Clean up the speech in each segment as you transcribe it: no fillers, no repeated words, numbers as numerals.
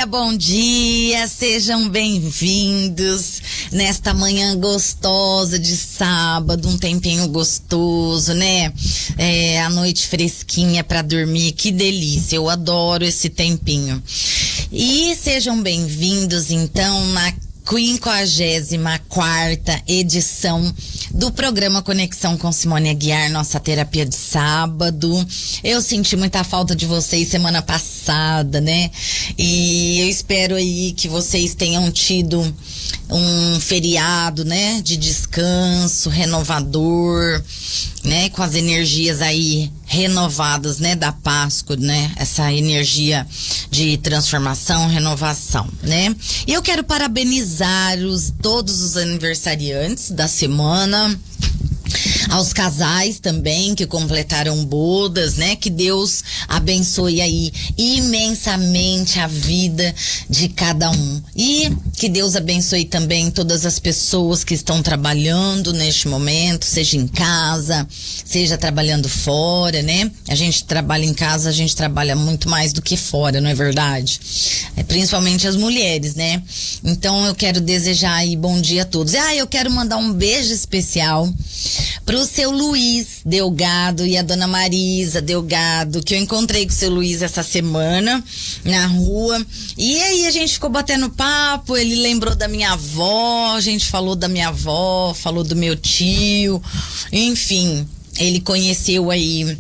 bom dia, sejam bem-vindos nesta manhã gostosa de sábado, um tempinho gostoso, né? A noite fresquinha pra dormir, que delícia, eu adoro esse tempinho. E sejam bem-vindos então na 54ª edição do programa Conexão com Simone Aguiar, nossa terapia de sábado. Eu senti muita falta de vocês semana passada, né? E eu espero aí que vocês tenham tido um feriado, né? De descanso, renovador, né? Com as energias aí renovadas, né? Da Páscoa, né? Essa energia de transformação, renovação, né? E eu quero parabenizar todos os aniversariantes da semana, aos casais também que completaram bodas, né? Que Deus abençoe aí imensamente a vida de cada um. E que Deus abençoe também todas as pessoas que estão trabalhando neste momento, seja em casa, seja trabalhando fora, né? A gente trabalha em casa, a gente trabalha muito mais do que fora, não é verdade? Principalmente as mulheres, né? Então eu quero desejar aí bom dia a todos. Eu quero mandar um beijo especial pro seu Luiz Delgado e a dona Marisa Delgado, que eu encontrei com o seu Luiz essa semana na rua. E aí a gente ficou batendo papo, ele lembrou da minha avó, a gente falou da minha avó, falou do meu tio, enfim, ele conheceu aí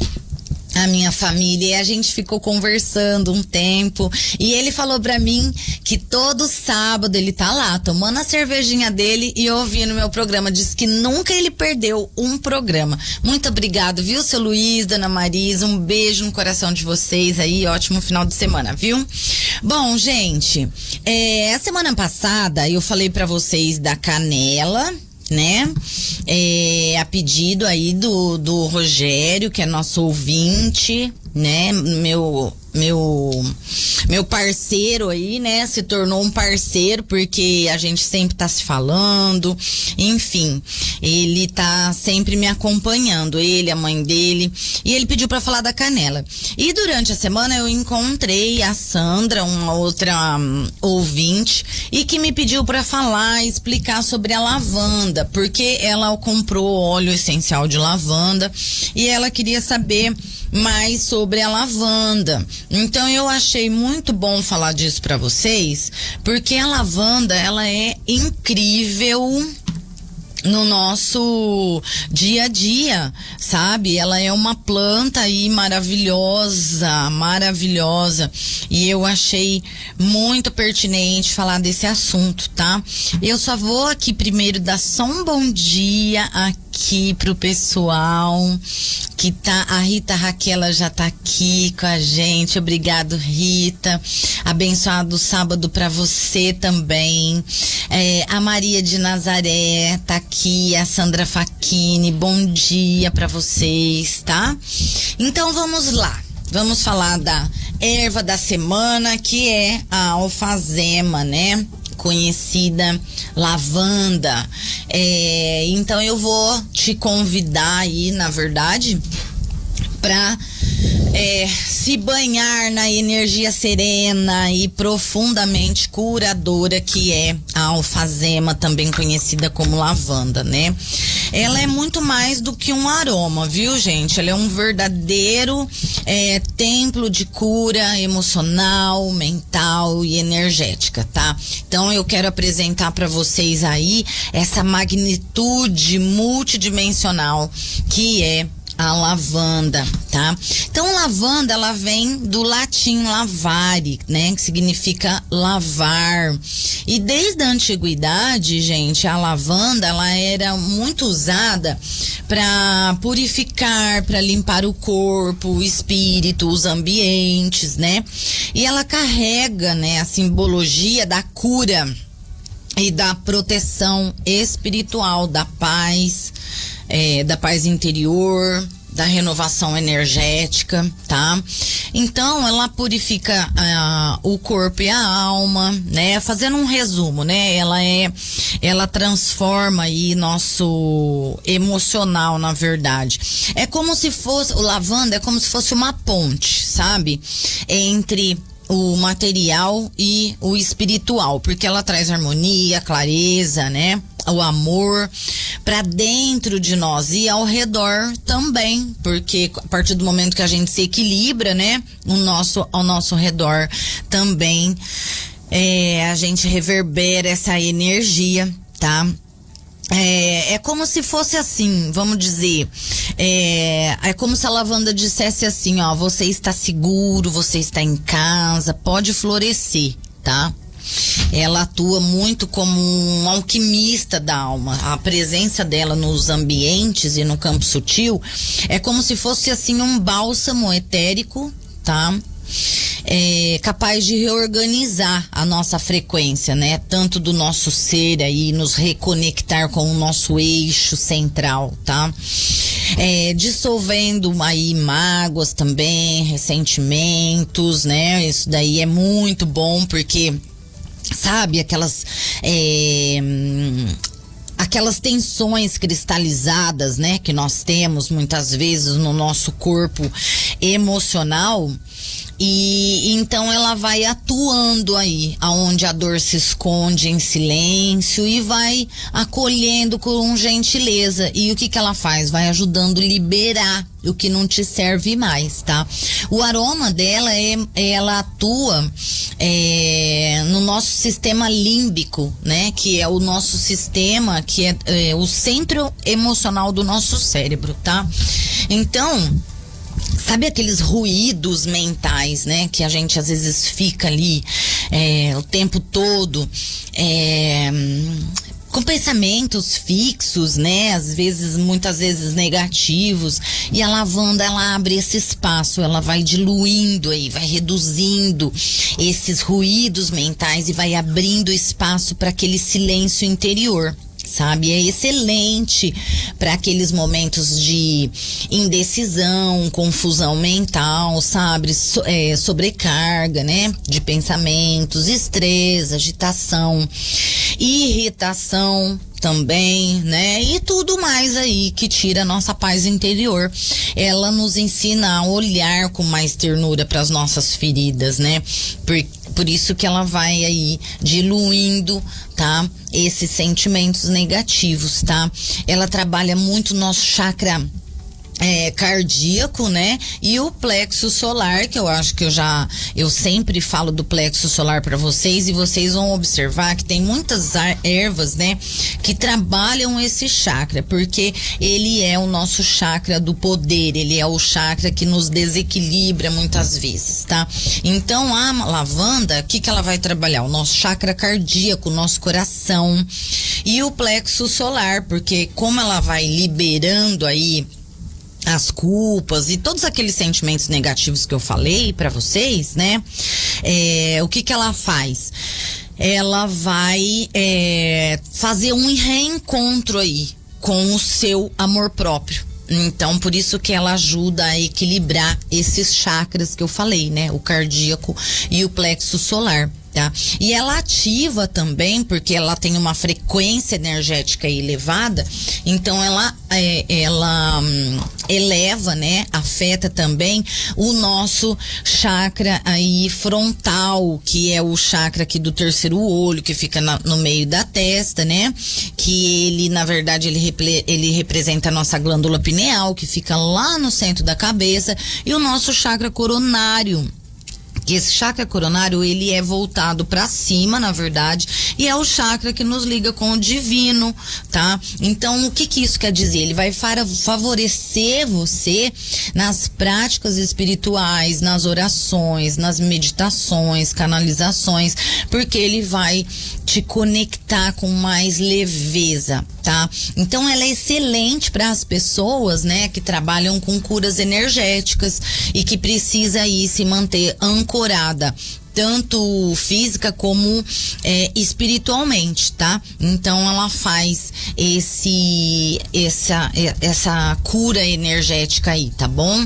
a minha família e a gente ficou conversando um tempo e ele falou pra mim que todo sábado ele tá lá tomando a cervejinha dele e ouvindo meu programa, diz que nunca ele perdeu um programa. Muito obrigado, viu, seu Luiz, dona Marisa, um beijo no coração de vocês aí, ótimo final de semana, viu? Bom, gente, a semana passada eu falei pra vocês da canela, né? A pedido aí do Rogério, que é nosso ouvinte, né? Meu parceiro aí, né? Se tornou um parceiro porque a gente sempre tá se falando, enfim, ele tá sempre me acompanhando, ele, a mãe dele, e ele pediu pra falar da canela. E durante a semana eu encontrei a Sandra, uma outra ouvinte, e que me pediu pra falar, explicar sobre a lavanda, porque ela comprou óleo essencial de lavanda e ela queria saber mais sobre a lavanda. Então eu achei muito bom falar disso pra vocês, porque a lavanda, ela é incrível no nosso dia a dia, sabe? Ela é uma planta aí maravilhosa, maravilhosa, e eu achei muito pertinente falar desse assunto, tá? Eu só vou aqui primeiro dar só um bom dia aqui pro pessoal que tá, a Rita Raquel já tá aqui com a gente, obrigado, Rita, abençoado sábado pra você também. A Maria de Nazaré tá aqui, a Sandra Facchini, bom dia pra vocês, tá? Então vamos lá, vamos falar da erva da semana, que é a alfazema, né? Conhecida lavanda. Então eu vou te convidar aí, na verdade, pra se banhar na energia serena e profundamente curadora que é a alfazema, também conhecida como lavanda, né? Ela é muito mais do que um aroma, viu, gente? Ela é um verdadeiro templo de cura emocional, mental e energética, tá? Então eu quero apresentar para vocês aí essa magnitude multidimensional que é a lavanda, tá? Então, lavanda, ela vem do latim lavare, né? Que significa lavar. E desde a antiguidade, gente, a lavanda, ela era muito usada para purificar, para limpar o corpo, o espírito, os ambientes, né? E ela carrega, né, a simbologia da cura e da proteção espiritual, da paz interior, da renovação energética, tá? Então, ela purifica o corpo e a alma, né? Fazendo um resumo, né? Ela transforma aí nosso emocional, na verdade. O lavanda é como se fosse uma ponte, sabe? Entre o material e o espiritual, porque ela traz harmonia, clareza, né? O amor para dentro de nós e ao redor também, porque a partir do momento que a gente se equilibra, né? Ao nosso redor também a gente reverbera essa energia, tá? É como se fosse assim, vamos dizer, é como se a lavanda dissesse assim, ó, você está seguro, você está em casa, pode florescer, tá? Ela atua muito como um alquimista da alma. A presença dela nos ambientes e no campo sutil é como se fosse assim um bálsamo etérico, tá? Capaz de reorganizar a nossa frequência, né? Tanto do nosso ser aí, nos reconectar com o nosso eixo central, tá? Dissolvendo aí mágoas também, ressentimentos, né? Isso daí é muito bom porque, sabe, aquelas tensões cristalizadas, né, que nós temos muitas vezes no nosso corpo emocional. E então ela vai atuando aí, aonde a dor se esconde em silêncio e vai acolhendo com gentileza. E o que ela faz? Vai ajudando a liberar o que não te serve mais, tá? O aroma dela ela atua no nosso sistema límbico, né? Que é o nosso sistema, que é o centro emocional do nosso cérebro, tá? Então, sabe aqueles ruídos mentais, né? Que a gente às vezes fica ali o tempo todo com pensamentos fixos, né? Muitas vezes negativos. E a lavanda, ela abre esse espaço, ela vai diluindo aí, vai reduzindo esses ruídos mentais e vai abrindo espaço para aquele silêncio interior. Sabe, é excelente para aqueles momentos de indecisão, confusão mental, sabe, sobrecarga, né, de pensamentos, estresse, agitação, irritação também, né, e tudo mais aí que tira a nossa paz interior. Ela nos ensina a olhar com mais ternura para as nossas feridas, né, por isso que ela vai aí diluindo, tá, esses sentimentos negativos, tá? Ela trabalha muito o nosso chakra cardíaco, né? E o plexo solar, que eu acho que eu sempre falo do plexo solar para vocês, e vocês vão observar que tem muitas ervas, né, que trabalham esse chakra, porque ele é o nosso chakra do poder, ele é o chakra que nos desequilibra muitas vezes, tá? Então a lavanda, o que ela vai trabalhar? O nosso chakra cardíaco, o nosso coração, e o plexo solar, porque como ela vai liberando aí as culpas e todos aqueles sentimentos negativos que eu falei pra vocês, né? O que ela faz? Ela vai fazer um reencontro aí com o seu amor próprio. Então, por isso que ela ajuda a equilibrar esses chakras que eu falei, né? O cardíaco e o plexo solar. Tá? E ela ativa também, porque ela tem uma frequência energética elevada, então ela eleva, né? Afeta também o nosso chakra aí frontal, que é o chakra aqui do terceiro olho, que fica no meio da testa, né? Que ele, na verdade, ele representa a nossa glândula pineal, que fica lá no centro da cabeça, e o nosso chakra coronário. Que esse chakra coronário, ele é voltado para cima, na verdade, e é o chakra que nos liga com o divino, tá? Então, o que isso quer dizer? Ele vai favorecer você nas práticas espirituais, nas orações, nas meditações, canalizações, porque ele vai te conectar com mais leveza, tá? Então, ela é excelente para as pessoas, né, que trabalham com curas energéticas e que precisa aí se manter ancorada, tanto física como espiritualmente, tá? Então ela faz essa cura energética aí, tá bom?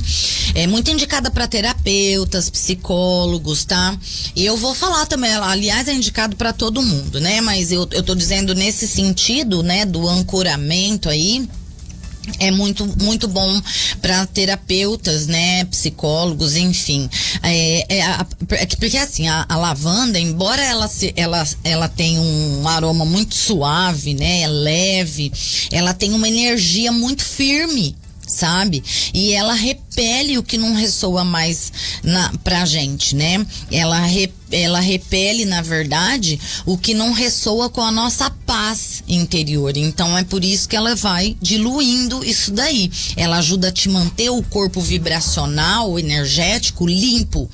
É muito indicada para terapeutas, psicólogos, tá? E eu vou falar também, aliás, é indicado para todo mundo, né? Mas eu tô dizendo nesse sentido, né, do ancoramento aí. É muito bom para terapeutas, né, psicólogos, enfim. Porque assim, a lavanda, embora ela tenha um aroma muito suave, né, é leve, ela tem uma energia muito firme, sabe? E ela repele o que não ressoa mais pra gente, né? Ela repele, na verdade, o que não ressoa com a nossa paz interior. Então é por isso que ela vai diluindo isso daí. Ela ajuda a te manter o corpo vibracional, energético, limpo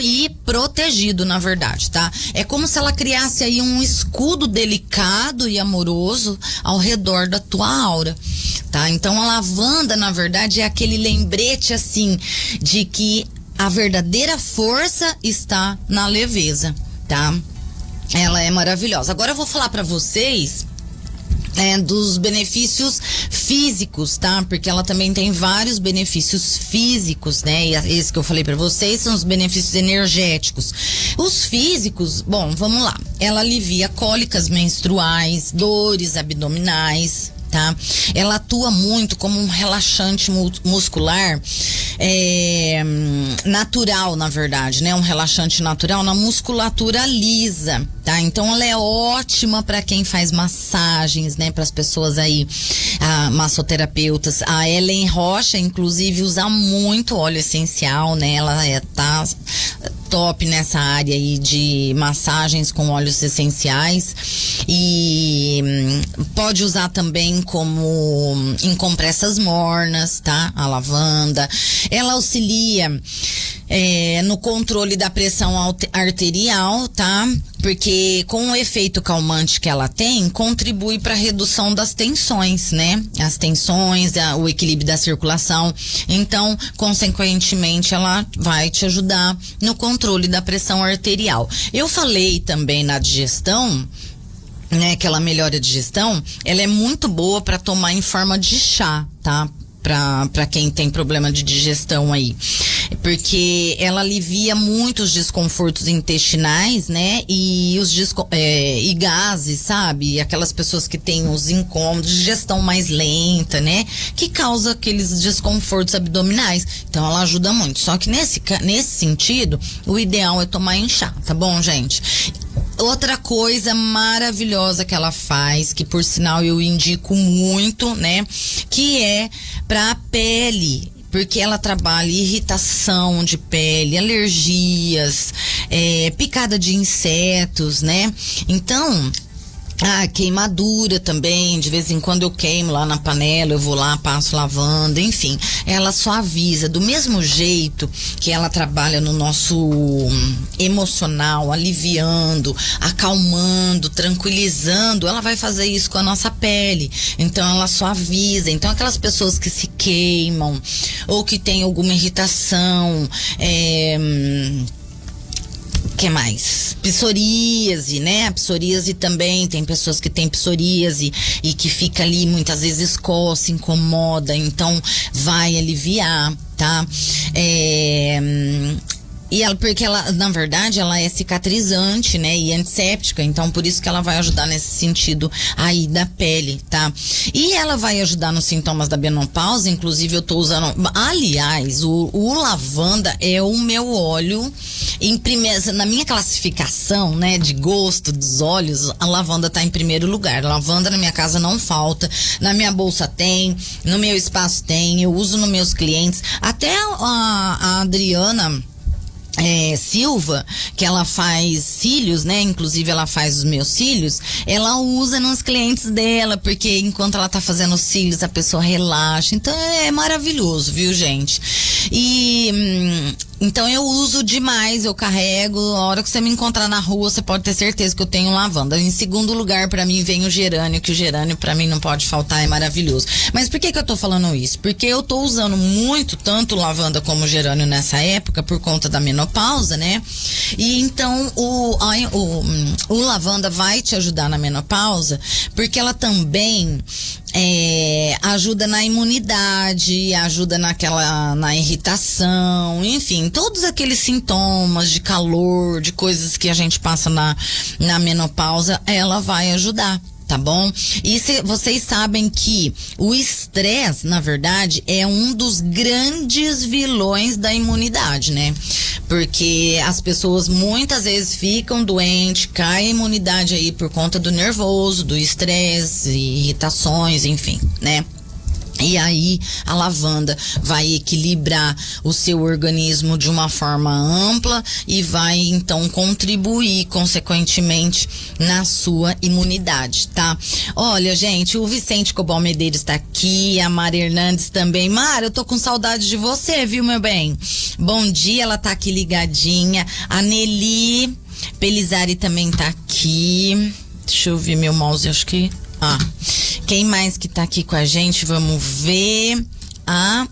e protegido, na verdade, tá? É como se ela criasse aí um escudo delicado e amoroso ao redor da tua aura, tá? Então a lavanda, na verdade, é aquele lembrete assim de que a verdadeira força está na leveza, tá? Ela é maravilhosa. Agora eu vou falar pra vocês dos benefícios físicos, tá? Porque ela também tem vários benefícios físicos, né? E esse que eu falei pra vocês são os benefícios energéticos. Os físicos, bom, vamos lá. Ela alivia cólicas menstruais, dores abdominais, tá? Ela atua muito como um relaxante muscular natural, na verdade, né? Um relaxante natural na musculatura lisa, tá? Então ela é ótima para quem faz massagens, né? Para as pessoas aí, massoterapeutas. A Ellen Rocha, inclusive, usa muito óleo essencial, né? Ela tá top nessa área aí de massagens com óleos essenciais e pode usar também como em compressas mornas, tá? A lavanda. Ela auxilia no controle da pressão arterial, tá? Porque com o efeito calmante que ela tem, contribui para a redução das tensões, né? As tensões, o equilíbrio da circulação. Então, consequentemente, ela vai te ajudar no controle da pressão arterial. Eu falei também na digestão, né? Que ela melhora a digestão. Ela é muito boa para tomar em forma de chá, tá? Para quem tem problema de digestão aí, porque ela alivia muito os desconfortos intestinais, né? E os e gases, sabe? Aquelas pessoas que têm os incômodos, digestão mais lenta, né? Que causa aqueles desconfortos abdominais. Então ela ajuda muito. Só que nesse sentido, o ideal é tomar em chá, tá bom, gente? Outra coisa maravilhosa que ela faz, que por sinal eu indico muito, né? Que é pra pele, porque ela trabalha irritação de pele, alergias, picada de insetos, né? Então, queimadura também, de vez em quando eu queimo lá na panela, eu vou lá, passo lavanda, enfim, ela suaviza, do mesmo jeito que ela trabalha no nosso emocional, aliviando, acalmando, tranquilizando, ela vai fazer isso com a nossa pele, então ela suaviza. Então aquelas pessoas que se queimam ou que tem alguma irritação, que mais? Psoríase, né? A psoríase também, tem pessoas que têm psoríase e que fica ali, muitas vezes coça, incomoda, então vai aliviar, tá? Porque ela, na verdade, ela é cicatrizante, né? E antisséptica, então por isso que ela vai ajudar nesse sentido aí da pele, tá? E ela vai ajudar nos sintomas da menopausa, inclusive eu tô usando, aliás, o lavanda é o meu óleo na minha classificação, né, de gosto dos óleos, a lavanda tá em primeiro lugar. A lavanda na minha casa não falta, na minha bolsa tem, no meu espaço tem, eu uso nos meus clientes, até a Adriana Silva, que ela faz cílios, né? Inclusive ela faz os meus cílios, ela usa nos clientes dela, porque enquanto ela tá fazendo os cílios, a pessoa relaxa. Então é maravilhoso, viu, gente? Então eu uso demais, eu carrego. A hora que você me encontrar na rua, você pode ter certeza que eu tenho lavanda. Em segundo lugar, pra mim, vem o gerânio, que o gerânio pra mim não pode faltar, é maravilhoso. Mas por que eu tô falando isso? Porque eu tô usando muito, tanto lavanda como gerânio nessa época, por conta da menopausa, né? E então o lavanda vai te ajudar na menopausa, porque ela também ajuda na imunidade, ajuda na irritação, enfim, todos aqueles sintomas de calor, de coisas que a gente passa na menopausa, ela vai ajudar, tá bom? E vocês sabem que o estresse, na verdade, é um dos grandes vilões da imunidade, né? Porque as pessoas muitas vezes ficam doentes, cai a imunidade aí por conta do nervoso, do estresse, irritações, enfim, né? E aí a lavanda vai equilibrar o seu organismo de uma forma ampla e vai então contribuir consequentemente na sua imunidade, tá? Olha, gente, o Vicente Cobal Medeiros tá aqui, a Mari Hernandes também. Mari, eu tô com saudade de você, viu, meu bem? Bom dia, ela tá aqui ligadinha. A Nelly Pelizari também tá aqui. Deixa eu ver meu mouse, acho que... quem mais que tá aqui com a gente? Vamos ver. A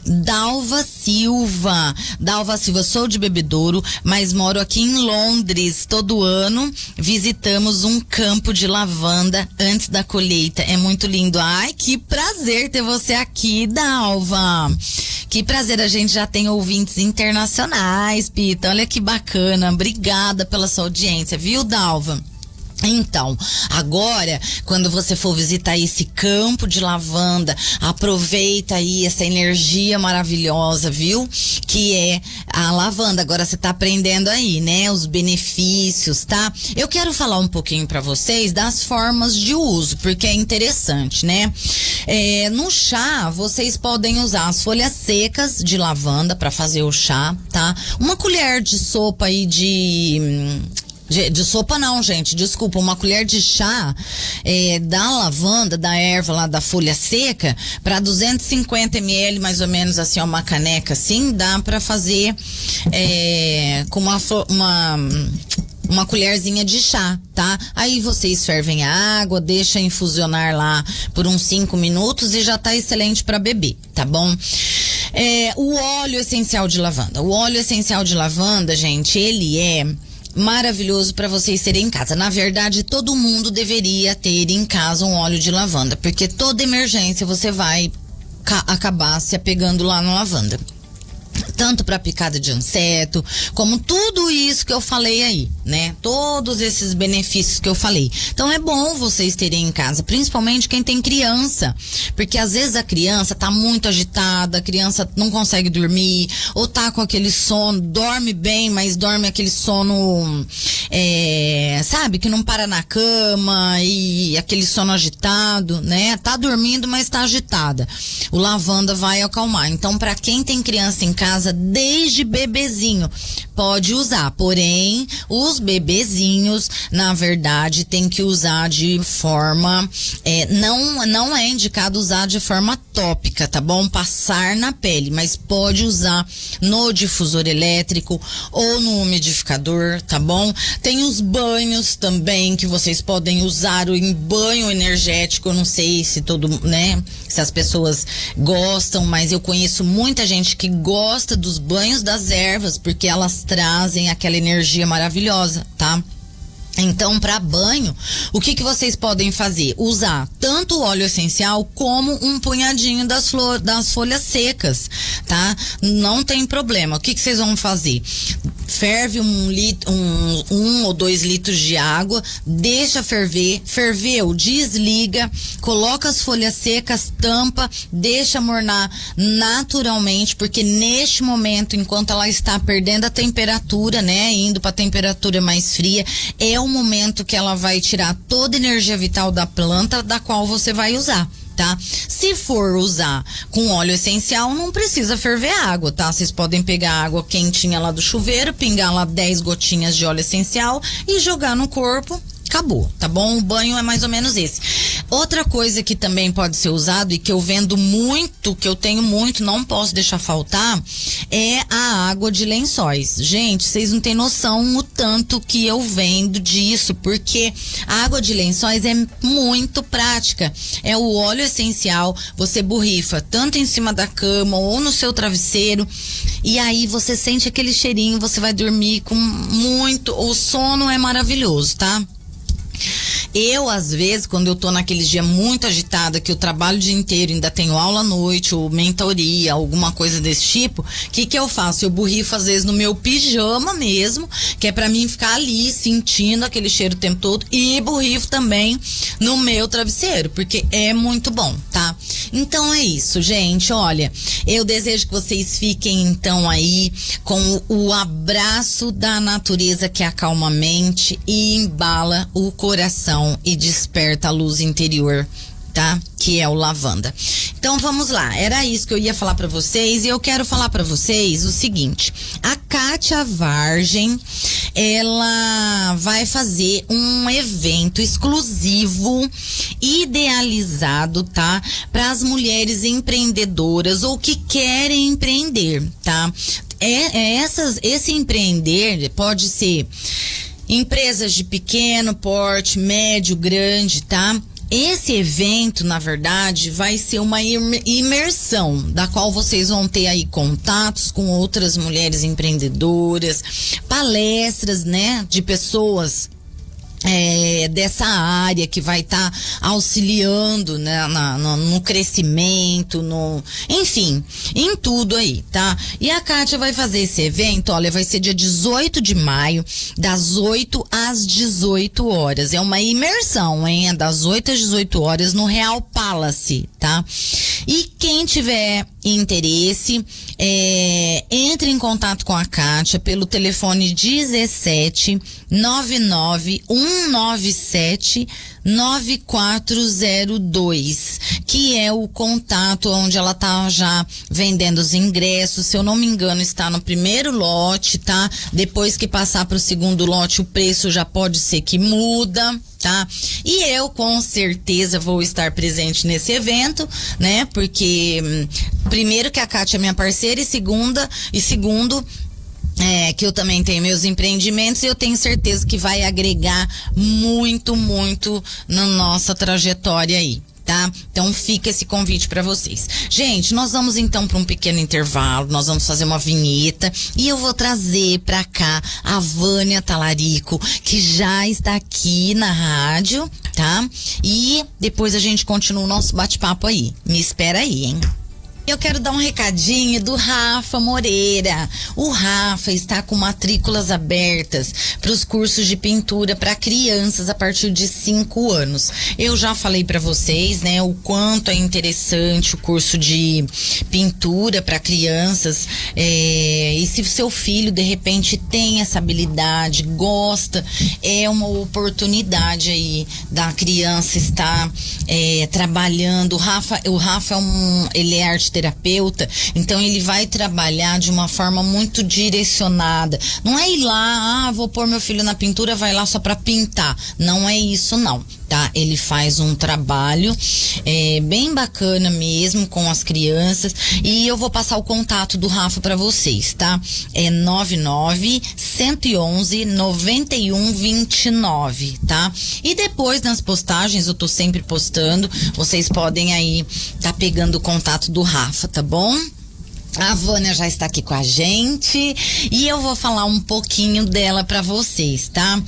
Dalva Silva. Dalva Silva, sou de Bebedouro, mas moro aqui em Londres. Todo ano visitamos um campo de lavanda antes da colheita. É muito lindo. Ai, que prazer ter você aqui, Dalva. Que prazer, a gente já tem ouvintes internacionais, Pita. Olha que bacana. Obrigada pela sua audiência, viu, Dalva? Então, agora, quando você for visitar esse campo de lavanda, aproveita aí essa energia maravilhosa, viu? Que é a lavanda. Agora você tá aprendendo aí, né? Os benefícios, tá? Eu quero falar um pouquinho pra vocês das formas de uso, porque é interessante, né? No chá, vocês podem usar as folhas secas de lavanda pra fazer o chá, tá? Uma colher de sopa aí de sopa não, gente, desculpa, uma colher de chá da lavanda, da erva lá, da folha seca, para 250 ml, mais ou menos assim, uma caneca assim, dá para fazer com uma colherzinha de chá, tá? Aí vocês fervem a água, deixa infusionar lá por uns 5 minutos e já tá excelente para beber, tá bom? O óleo essencial de lavanda. O óleo essencial de lavanda, gente, ele é maravilhoso para vocês terem em casa. Na verdade, todo mundo deveria ter em casa um óleo de lavanda, porque toda emergência você vai acabar se apegando lá na lavanda. Tanto para picada de inseto, como tudo isso que eu falei aí, né? Todos esses benefícios que eu falei. Então é bom vocês terem em casa, principalmente quem tem criança, porque às vezes a criança tá muito agitada, a criança não consegue dormir, ou tá com aquele sono, dorme bem, mas dorme aquele sono, sabe? Que não para na cama e aquele sono agitado, né? Tá dormindo, mas tá agitada. O lavanda vai acalmar. Então, para quem tem criança em casa, desde bebezinho, pode usar. Porém, os bebezinhos, na verdade, tem que usar de forma, não é indicado usar de forma tópica, tá bom? Passar na pele, mas pode usar no difusor elétrico ou no umidificador, tá bom? Tem os banhos também que vocês podem usar em banho energético. Eu não sei se se as pessoas gostam, mas eu conheço muita gente que gosta dos banhos das ervas, porque elas trazem aquela energia maravilhosa, tá? Então, para banho, o que vocês podem fazer? Usar tanto o óleo essencial como um punhadinho das folhas secas, tá? Não tem problema. O que vocês vão fazer? Ferve 1 ou 2 litros de água, deixa ferver, ferveu, desliga, coloca as folhas secas, tampa, deixa mornar naturalmente, porque neste momento, enquanto ela está perdendo a temperatura, né, indo para temperatura mais fria, é o momento que ela vai tirar toda a energia vital da planta, da qual você vai usar, tá? Se for usar com óleo essencial, não precisa ferver a água, tá? Vocês podem pegar a água quentinha lá do chuveiro, pingar lá 10 gotinhas de óleo essencial e jogar no corpo. Acabou, tá bom? O banho é mais ou menos esse. Outra coisa que também pode ser usado e que eu vendo muito, que eu tenho muito, não posso deixar faltar, é a água de lençóis. Gente, vocês não têm noção o tanto que eu vendo disso, porque a água de lençóis é muito prática. É o óleo essencial, você borrifa tanto em cima da cama ou no seu travesseiro, e aí você sente aquele cheirinho, você vai dormir com muito, o sono é maravilhoso, tá? Eu, às vezes, quando eu tô naqueles dias muito agitada, que eu trabalho o dia inteiro, ainda tenho aula à noite, ou mentoria, alguma coisa desse tipo, o que eu faço? Eu borrifo, às vezes, no meu pijama mesmo, que é pra mim ficar ali, sentindo aquele cheiro o tempo todo, e borrifo também no meu travesseiro, porque é muito bom, tá? Então é isso, gente, olha, eu desejo que vocês fiquem, então, aí, com o abraço da natureza que acalma a mente e embala o coração e desperta a luz interior, tá? Que é o lavanda. Então vamos lá, era isso que eu ia falar pra vocês e eu quero falar pra vocês o seguinte: a Kátia Vargem, ela vai fazer um evento exclusivo, idealizado, tá? Para as mulheres empreendedoras ou que querem empreender, tá? Esse empreender pode ser empresas de pequeno porte, médio, grande, tá? Esse evento, na verdade, vai ser uma imersão, da qual vocês vão ter aí contatos com outras mulheres empreendedoras, palestras, né, de pessoas dessa área que vai estar auxiliando, né, no crescimento, enfim, em tudo aí, tá? E a Kátia vai fazer esse evento, olha, vai ser dia 18 de maio, das 8 às 18 horas. É uma imersão, hein? É das 8 às 18 horas no Real Palace, tá? E quem tiver interesse, entre em contato com a Kátia pelo telefone 17 99 197 9402, que é o contato onde ela tá já vendendo os ingressos. Se eu não me engano, está no primeiro lote, tá? Depois que passar para o segundo lote, o preço já pode ser que muda, tá? E eu com certeza vou estar presente nesse evento, né? Porque primeiro que a Kátia é minha parceira e segundo, que eu também tenho meus empreendimentos e eu tenho certeza que vai agregar muito, muito na nossa trajetória aí, tá? Então fica esse convite para vocês. Gente, nós vamos então para um pequeno intervalo, nós vamos fazer uma vinheta e eu vou trazer para cá a Vânia Talarico, que já está aqui na rádio, tá? E depois a gente continua o nosso bate-papo aí. Me espera aí, hein? Eu quero dar um recadinho do Rafa Moreira. O Rafa está com matrículas abertas para os cursos de pintura para crianças a partir de 5 anos. Eu já falei para vocês, né, o quanto é interessante o curso de pintura para crianças. E se o seu filho de repente tem essa habilidade, gosta, é uma oportunidade aí da criança estar trabalhando. O Rafa ele é arte terapeuta, então ele vai trabalhar de uma forma muito direcionada. Não é ir lá, vou pôr meu filho na pintura, vai lá só para pintar. Não é isso não, tá? Ele faz um trabalho bem bacana mesmo com as crianças e eu vou passar o contato do Rafa para vocês, tá? É 99 111 91 29, tá? E depois nas postagens, eu tô sempre postando, vocês podem aí tá pegando o contato do Rafa, tá bom? A Vânia já está aqui com a gente e eu vou falar um pouquinho dela para vocês, tá?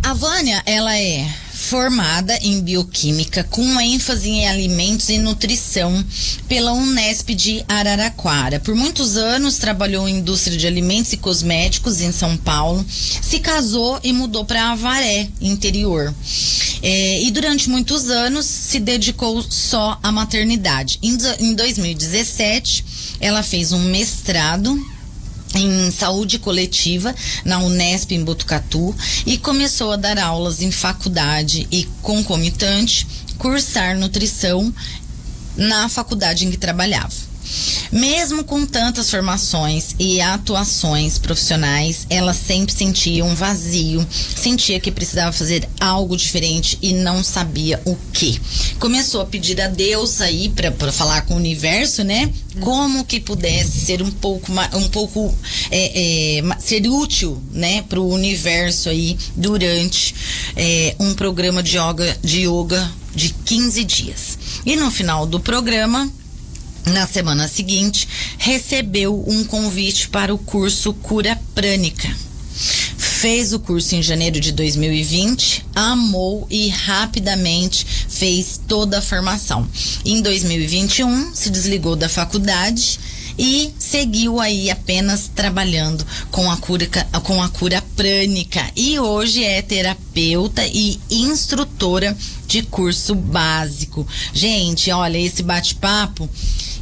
A Vânia, ela é formada em bioquímica com ênfase em alimentos e nutrição pela Unesp de Araraquara. Por muitos anos trabalhou em indústria de alimentos e cosméticos em São Paulo, se casou e mudou para Avaré, interior. E durante muitos anos se dedicou só à maternidade. Em 2017, ela fez um mestrado em saúde coletiva na Unesp em Botucatu e começou a dar aulas em faculdade e concomitante cursar nutrição na faculdade em que trabalhava. Mesmo com tantas formações e atuações profissionais, ela sempre sentia um vazio, sentia que precisava fazer algo diferente e não sabia o que. Começou a pedir a Deus aí para falar com o universo, né? Como que pudesse ser ser útil, né, para o universo aí durante um programa de yoga de 15 dias. E no final do programa, na semana seguinte, recebeu um convite para o curso Cura Prânica. Fez o curso em janeiro de 2020, amou e rapidamente fez toda a formação. Em 2021, se desligou da faculdade e seguiu aí apenas trabalhando com a cura prânica, e hoje é terapeuta e instrutora de curso básico. Gente, olha, esse bate-papo,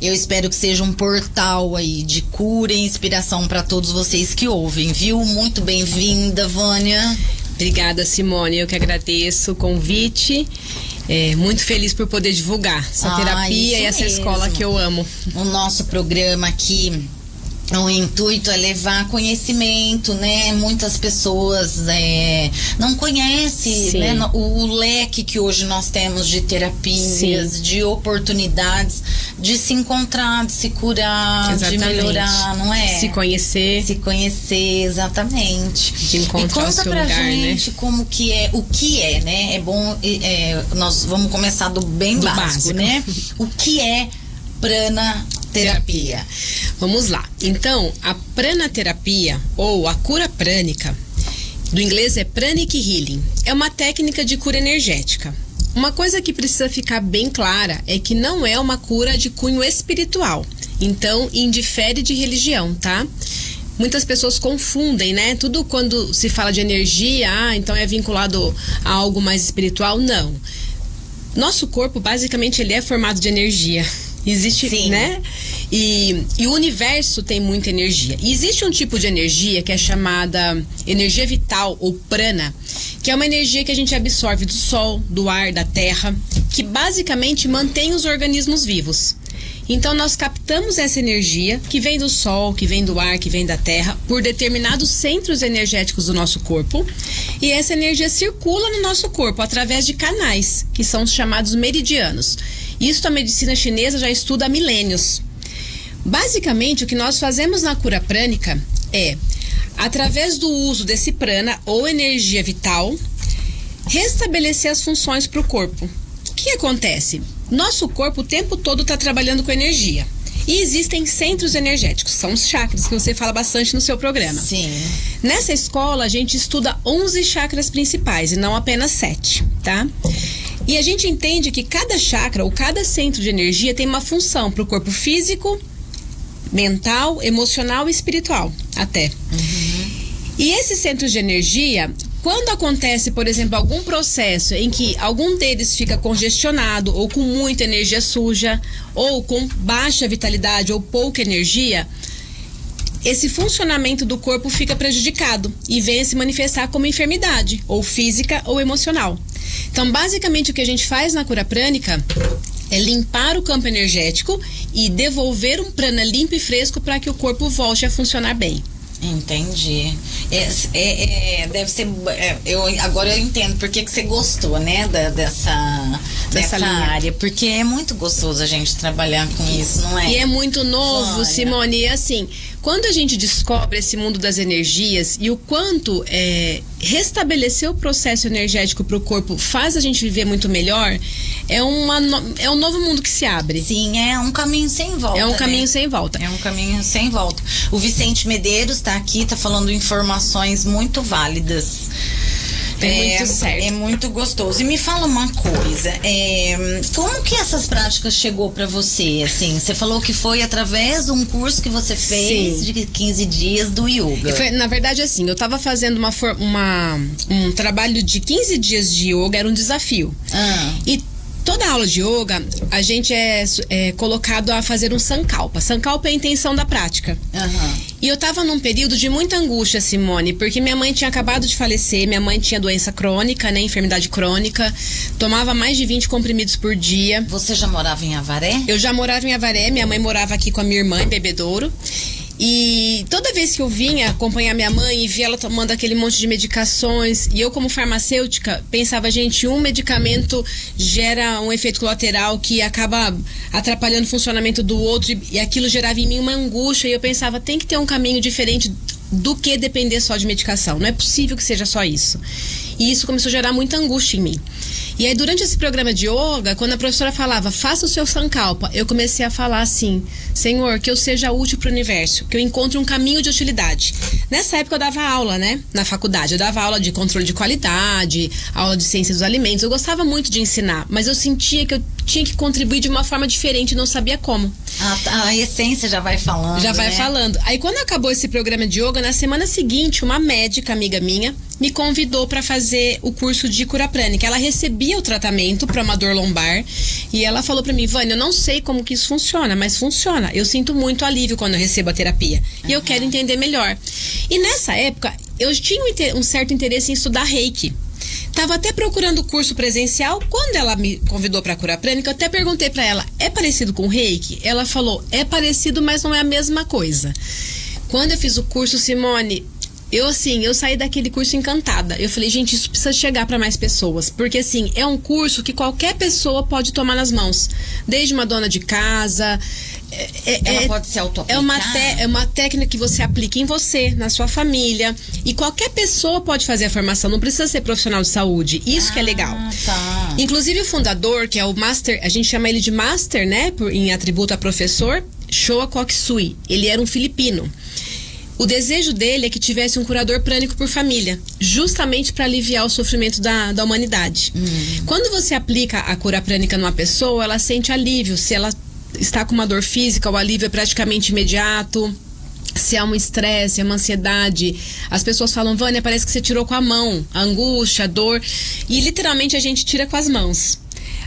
eu espero que seja um portal aí de cura e inspiração para todos vocês que ouvem, viu? Muito bem-vinda, Vânia. Obrigada, Simone. Eu que agradeço o convite. Muito feliz por poder divulgar essa terapia e essa escola que eu amo. O nosso programa aqui, o intuito é levar conhecimento, né? Muitas pessoas não conhecem, né, o leque que hoje nós temos de terapias, de oportunidades de se encontrar, de se curar, de melhorar, não é? Se conhecer. Se conhecer, exatamente. De encontrar o seu lugar, né? Conta pra gente como que é, o que é, né? É bom, nós vamos começar do básico, né? O que é prana-terapia? Vamos lá. Então, a prana-terapia ou a cura prânica, do inglês é pranic healing, é uma técnica de cura energética. Uma coisa que precisa ficar bem clara é que não é uma cura de cunho espiritual, então indifere de religião, tá? Muitas pessoas confundem, né? Tudo quando se fala de energia, então é vinculado a algo mais espiritual. Não. Nosso corpo, basicamente, ele é formado de energia. Existe, né? E o universo tem muita energia. E existe um tipo de energia que é chamada energia vital ou prana, que é uma energia que a gente absorve do sol, do ar, da terra, que basicamente mantém os organismos vivos. Então nós captamos essa energia que vem do sol, que vem do ar, que vem da terra, por determinados centros energéticos do nosso corpo, e essa energia circula no nosso corpo através de canais, que são os chamados meridianos. Isso a medicina chinesa já estuda há milênios. Basicamente, o que nós fazemos na cura prânica é, através do uso desse prana ou energia vital, restabelecer as funções para o corpo. O que acontece? Nosso corpo o tempo todo está trabalhando com energia. E existem centros energéticos, são os chakras, que você fala bastante no seu programa. Sim. Nessa escola, a gente estuda 11 chakras principais e não apenas 7, tá? E a gente entende que cada chakra ou cada centro de energia tem uma função para o corpo físico, mental, emocional e espiritual, até. E esses centros de energia, quando acontece, por exemplo, algum processo em que algum deles fica congestionado ou com muita energia suja, ou com baixa vitalidade ou pouca energia, esse funcionamento do corpo fica prejudicado e vem a se manifestar como enfermidade, ou física ou emocional. Então, basicamente, o que a gente faz na cura prânica é limpar o campo energético e devolver um prana limpo e fresco para que o corpo volte a funcionar bem. Entendi. Deve ser. Agora eu entendo por que você gostou, né? Dessa área. Porque é muito gostoso a gente trabalhar com isso, não é? E é muito novo, Vânia. Simone. E assim, quando a gente descobre esse mundo das energias e o quanto restabelecer o processo energético para o corpo faz a gente viver muito melhor, é um novo mundo que se abre. Sim, é um caminho sem volta. É um caminho sem volta. É um caminho sem volta. O Vicente Medeiros está aqui, está falando informações muito válidas. Muito certo. É muito gostoso. E me fala uma coisa, como que essas práticas chegou para você? Assim, você falou que foi através de um curso que você fez de 15 dias do yoga. Na verdade, assim, eu estava fazendo um trabalho de 15 dias de yoga, era um desafio. E toda aula de yoga, a gente é colocado a fazer um sankalpa. Sankalpa é a intenção da prática. E eu tava num período de muita angústia, Simone, porque minha mãe tinha acabado de falecer, minha mãe tinha doença crônica, né, enfermidade crônica, tomava mais de 20 comprimidos por dia. Você já morava em Avaré? Eu já morava em Avaré, minha mãe morava aqui com a minha irmã em Bebedouro. E toda vez que eu vinha acompanhar minha mãe e via ela tomando aquele monte de medicações, e eu como farmacêutica pensava, gente, um medicamento gera um efeito colateral que acaba atrapalhando o funcionamento do outro, e aquilo gerava em mim uma angústia, e eu pensava, tem que ter um caminho diferente do que depender só de medicação. Não é possível que seja só isso. E isso começou a gerar muita angústia em mim. E aí, durante esse programa de yoga, quando a professora falava, faça o seu sankalpa, eu comecei a falar assim, Senhor, que eu seja útil para o universo, que eu encontre um caminho de utilidade. Nessa época eu dava aula, né, na faculdade. Eu dava aula de controle de qualidade, aula de ciência dos alimentos. Eu gostava muito de ensinar, mas eu sentia que eu tinha que contribuir de uma forma diferente e não sabia como. A essência já vai falando, Já vai né? falando. Aí, quando acabou esse programa de yoga, na semana seguinte, uma médica amiga minha me convidou para fazer o curso de cura prânica. Ela recebia o tratamento para uma dor lombar e ela falou para mim, Vânia, eu não sei como que isso funciona, mas funciona. Eu sinto muito alívio quando eu recebo a terapia e eu quero entender melhor. E nessa época, eu tinha um certo interesse em estudar Reiki. Tava até procurando o curso presencial. Quando ela me convidou para cura prânica, eu até perguntei para ela, é parecido com Reiki? Ela falou, é parecido, mas não é a mesma coisa. Quando eu fiz o curso, Simone, eu saí daquele curso encantada. Eu falei, gente, isso precisa chegar para mais pessoas. Porque, assim, é um curso que qualquer pessoa pode tomar nas mãos. Desde uma dona de casa... Ela pode se auto-aplicar. É uma técnica que você aplica em você, na sua família. E qualquer pessoa pode fazer a formação. Não precisa ser profissional de saúde. Isso que é legal. Tá. Inclusive, o fundador, que é o Master... A gente chama ele de Master, né? Em atributo a professor. Showa Koksui. Ele era um filipino. O desejo dele é que tivesse um curador prânico por família, justamente para aliviar o sofrimento da humanidade. Quando você aplica a cura prânica numa pessoa, ela sente alívio. Se ela está com uma dor física, o alívio é praticamente imediato. Se há um estresse, uma ansiedade, as pessoas falam, Vânia, parece que você tirou com a mão, a angústia, a dor. E literalmente a gente tira com as mãos.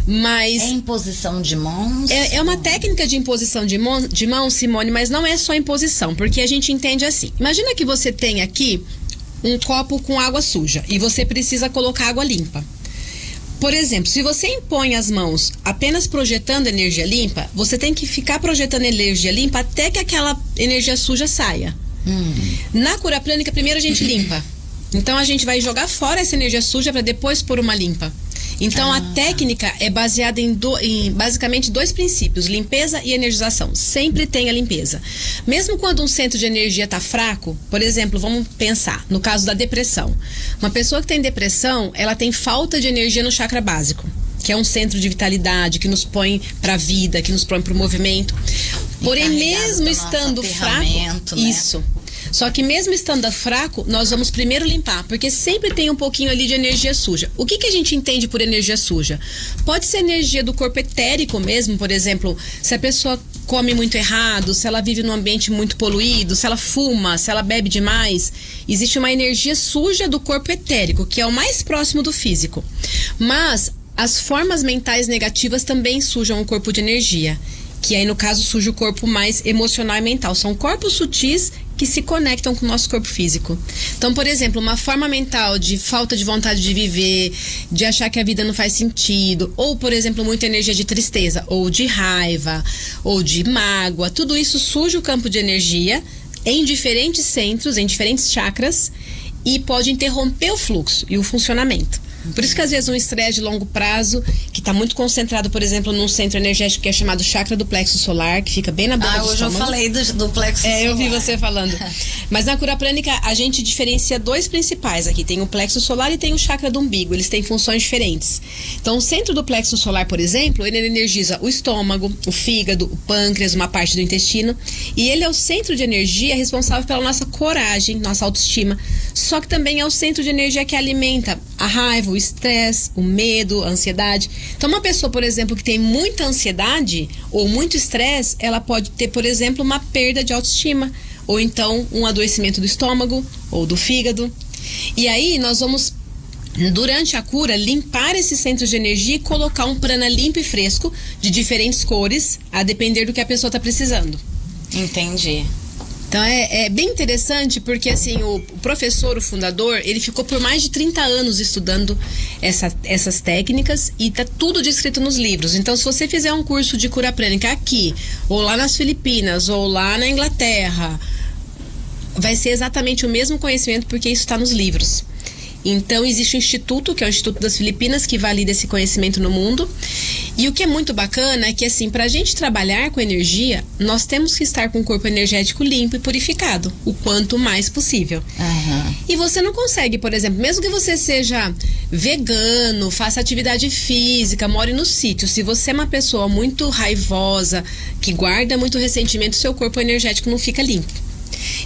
Mas é imposição de mãos? É uma técnica de imposição de mão, Simone, mas não é só imposição, porque a gente entende assim. Imagina que você tem aqui um copo com água suja e você precisa colocar água limpa. Por exemplo, se você impõe as mãos apenas projetando energia limpa, você tem que ficar projetando energia limpa até que aquela energia suja saia. Na cura prânica, primeiro a gente limpa. Então a gente vai jogar fora essa energia suja para depois pôr uma limpa. Então a técnica é baseada em basicamente dois princípios, limpeza e energização. Sempre tem a limpeza. Mesmo quando um centro de energia está fraco, por exemplo, vamos pensar no caso da depressão. Uma pessoa que tem depressão, ela tem falta de energia no chakra básico, que é um centro de vitalidade, que nos põe para a vida, que nos põe para o movimento. Porém, mesmo estando fraco, né? isso. Só que mesmo estando fraco, nós vamos primeiro limpar, porque sempre tem um pouquinho ali de energia suja. O que a gente entende por energia suja? Pode ser energia do corpo etérico mesmo, por exemplo, se a pessoa come muito errado, se ela vive num ambiente muito poluído, se ela fuma, se ela bebe demais. Existe uma energia suja do corpo etérico, que é o mais próximo do físico. Mas as formas mentais negativas também sujam o corpo de energia, que aí no caso suja o corpo mais emocional e mental. São corpos sutis que se conectam com o nosso corpo físico. Então, por exemplo, uma forma mental de falta de vontade de viver, de achar que a vida não faz sentido, ou, por exemplo, muita energia de tristeza, ou de raiva, ou de mágoa, tudo isso suja o campo de energia em diferentes centros, em diferentes chakras, e pode interromper o fluxo e o funcionamento. Por isso que às vezes um estresse de longo prazo, que está muito concentrado, por exemplo, num centro energético que é chamado chakra do plexo solar, que fica bem na boca do estômago. Hoje eu falei do plexo solar. Eu vi você falando. Mas na cura prânica a gente diferencia dois principais aqui. Tem o plexo solar e tem o chakra do umbigo. Eles têm funções diferentes. Então o centro do plexo solar, por exemplo, ele energiza o estômago, o fígado, o pâncreas, uma parte do intestino. E ele é o centro de energia responsável pela nossa coragem, nossa autoestima. Só que também é o centro de energia que alimenta a raiva, o estresse, o medo, a ansiedade. Então uma pessoa, por exemplo, que tem muita ansiedade ou muito estresse, ela pode ter, por exemplo, uma perda de autoestima, ou então um adoecimento do estômago ou do fígado. E aí nós vamos, durante a cura, limpar esses centros de energia e colocar um prana limpo e fresco de diferentes cores, a depender do que a pessoa está precisando. Entendi. Então é bem interessante porque assim, o professor, o fundador, ele ficou por mais de 30 anos estudando essas técnicas e tá tudo descrito nos livros. Então se você fizer um curso de cura prânica aqui, ou lá nas Filipinas, ou lá na Inglaterra, vai ser exatamente o mesmo conhecimento porque isso está nos livros. Então existe um instituto, que é o Instituto das Filipinas, que valida esse conhecimento no mundo. E o que é muito bacana é que, assim, pra gente trabalhar com energia, nós temos que estar com o corpo energético limpo e purificado, o quanto mais possível. E você não consegue, por exemplo, mesmo que você seja vegano, faça atividade física, more no sítio, se você é uma pessoa muito raivosa, que guarda muito ressentimento, seu corpo energético não fica limpo.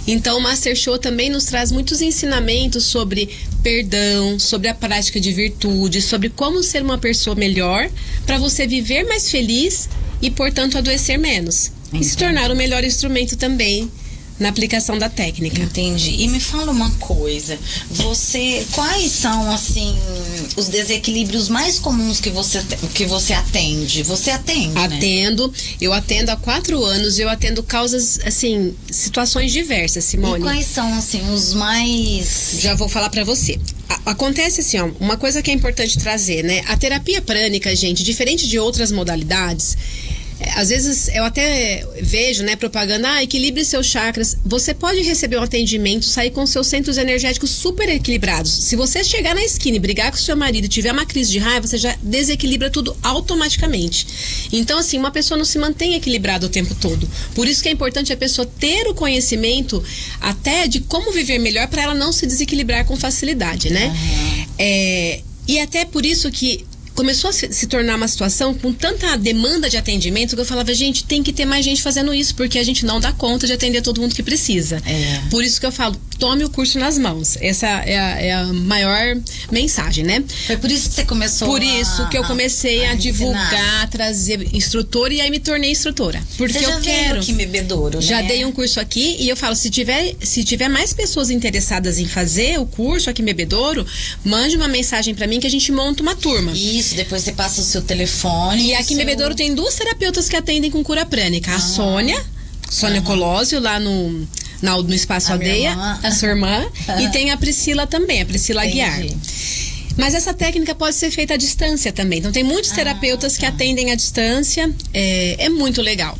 Então o Master Show também nos traz muitos ensinamentos sobre perdão, sobre a prática de virtude, sobre como ser uma pessoa melhor para você viver mais feliz e, portanto, adoecer menos. E se tornar o melhor instrumento também na aplicação da técnica. Entendi. E me fala uma coisa, quais são, assim, os desequilíbrios mais comuns que você atende? Você atende, Atendo, né? Eu atendo há 4 anos, eu atendo causas, assim, situações diversas, Simone. E quais são, assim, os mais... Já vou falar pra você. Acontece assim, ó, uma coisa que é importante trazer, né? A terapia prânica, gente, diferente de outras modalidades, às vezes eu até vejo, né, propaganda, equilibre seus chakras. Você pode receber um atendimento, sair com seus centros energéticos super equilibrados. Se você chegar na esquina e brigar com seu marido e tiver uma crise de raiva, você já desequilibra tudo automaticamente. Então, assim, uma pessoa não se mantém equilibrada o tempo todo. Por isso que é importante a pessoa ter o conhecimento até de como viver melhor para ela não se desequilibrar com facilidade, né? E até por isso que começou a se tornar uma situação com tanta demanda de atendimento que eu falava, gente, tem que ter mais gente fazendo isso, porque a gente não dá conta de atender todo mundo que precisa. Por isso que eu falo, tome o curso nas mãos. Essa é a maior mensagem, né? Foi por isso que você começou Por isso que eu comecei a divulgar, a trazer instrutor, e aí me tornei instrutora. Porque você já eu quero. Aqui em Bebedouro, já né? dei um curso aqui e eu falo, se tiver mais pessoas interessadas em fazer o curso aqui em Bebedouro, mande uma mensagem pra mim que a gente monta uma turma. Isso, depois você passa o seu telefone. E aqui em Bebedouro tem 2 terapeutas que atendem com cura prânica. A Sônia Colosio, lá no Espaço Aldeia, a sua irmã, e tem a Priscila também, a Priscila Aguiar. Mas essa técnica pode ser feita à distância também. Então tem muitos terapeutas que atendem à distância, é muito legal.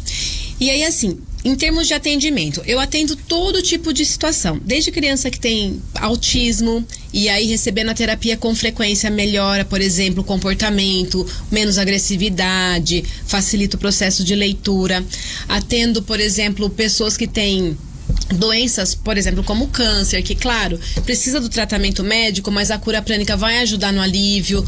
E aí, assim, em termos de atendimento, eu atendo todo tipo de situação, desde criança que tem autismo e aí recebendo a terapia com frequência melhora, por exemplo, o comportamento, menos agressividade, facilita o processo de leitura. Atendo, por exemplo, pessoas que têm doenças, por exemplo, como o câncer, que, claro, precisa do tratamento médico, mas a cura prânica vai ajudar no alívio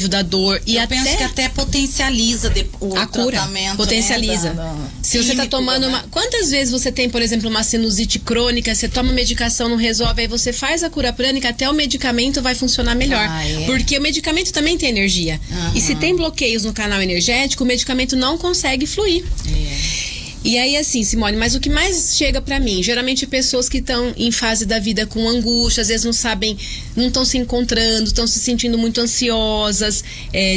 da dor. E eu penso que até potencializa a cura, tratamento. Potencializa. Né, se você está tomando quantas vezes você tem, por exemplo, uma sinusite crônica, você toma medicação, não resolve, aí você faz a cura prânica, até o medicamento vai funcionar melhor. Porque o medicamento também tem energia. E se tem bloqueios no canal energético, o medicamento não consegue fluir. E aí, assim, Simone, mas o que mais chega pra mim, geralmente pessoas que estão em fase da vida com angústia, às vezes não sabem, não estão se encontrando, estão se sentindo muito ansiosas,